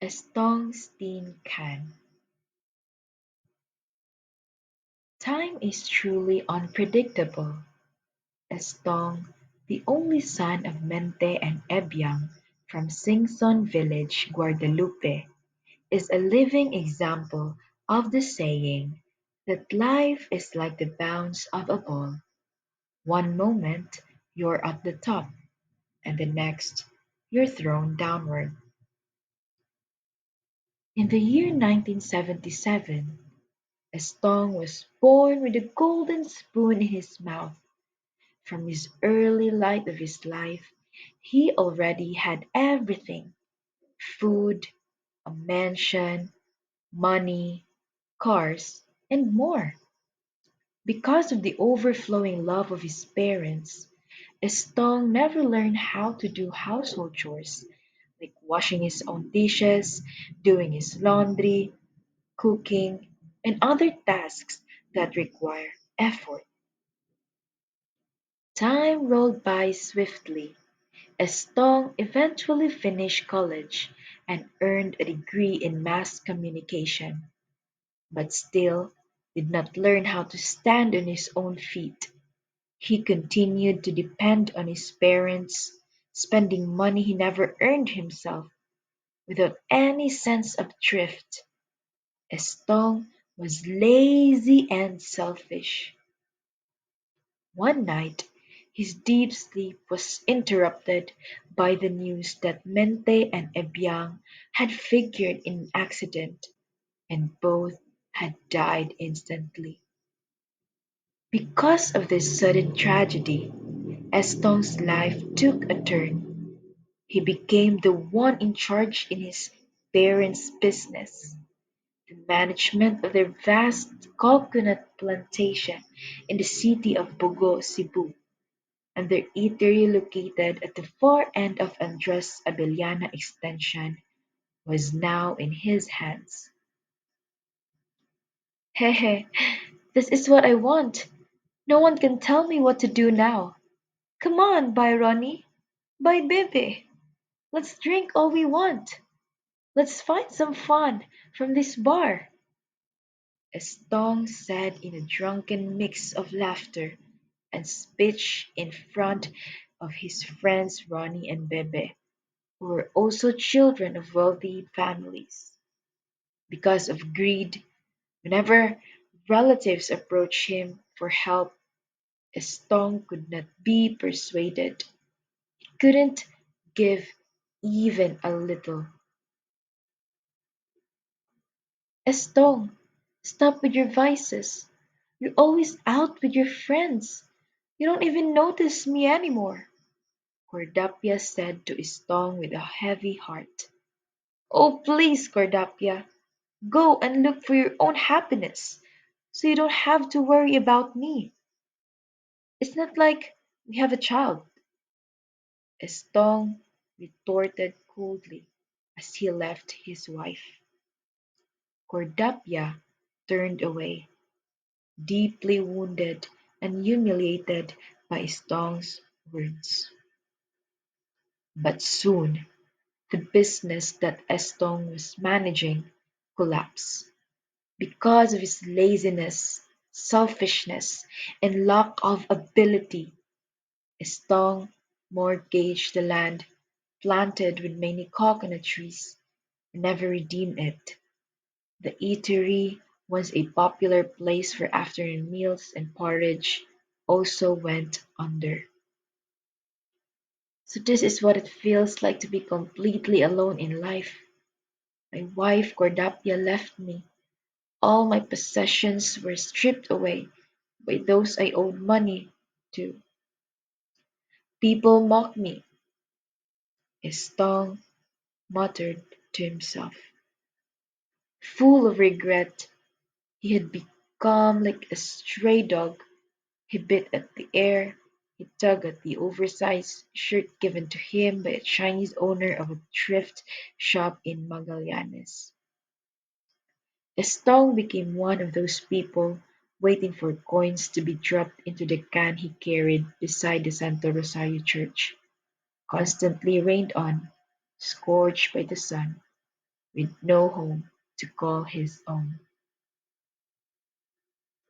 Estong's Tin Can. Time is truly unpredictable. Estong, the only son of Mente and Ebyang from Singson village, Guadalupe, is a living example of the saying that life is like the bounce of a ball. One moment you're at the top, and the next you're thrown downward. In the year 1977, Estong was born with a golden spoon in his mouth. From his early light of his life, he already had everything: food, a mansion, money, cars, and more. Because of the overflowing love of his parents, Estong never learned how to do household chores like washing his own dishes, doing his laundry, cooking, and other tasks that require effort. Time rolled by swiftly. Estong eventually finished college and earned a degree in mass communication, but still did not learn how to stand on his own feet. He continued to depend on his parents, spending money he never earned himself without any sense of thrift. Estong was lazy and selfish. One night, his deep sleep was interrupted by the news that Mente and Ebyang had figured in an accident, and both had died instantly. Because of this sudden tragedy, Estong's life took a turn. He became the one in charge in his parents' business, the management of their vast coconut plantation in the city of Bogo, Cebu, and their eatery located at the far end of Andres Abellana Extension was now in his hands. Hehe, this is what I want. No one can tell me what to do now. Come on, bye Ronnie. Bye Bebe. Let's drink all we want. Let's find some fun from this bar. Estong said in a drunken mix of laughter and speech in front of his friends Ronnie and Bebe, who were also children of wealthy families. Because of greed, whenever relatives approached him for help, Estong could not be persuaded. He couldn't give even a little. Estong, stop with your vices. You're always out with your friends. You don't even notice me anymore, Cordapia said to Estong with a heavy heart. Oh, please, Cordapia, go and look for your own happiness so you don't have to worry about me. It's not like we have a child, Estong retorted coldly as he left his wife. Cordapia turned away, deeply wounded and humiliated by Estong's words. But soon the business that Estong was managing collapsed. Because of his laziness, selfishness, and lack of ability, Estong mortgaged the land planted with many coconut trees and never redeemed it. The eatery, once a popular place for afternoon meals and porridge, also went under. So this is what it feels like to be completely alone in life. My wife Cordapia left me. All my possessions were stripped away by those I owed money to. People mock me, Estong muttered to himself. Full of regret, he had become like a stray dog. He bit at the air, he tugged at the oversized shirt given to him by a Chinese owner of a thrift shop in Magallanes. Estong became one of those people waiting for coins to be dropped into the can he carried beside the Santo Rosario church, constantly rained on, scorched by the sun. with no home to call his own.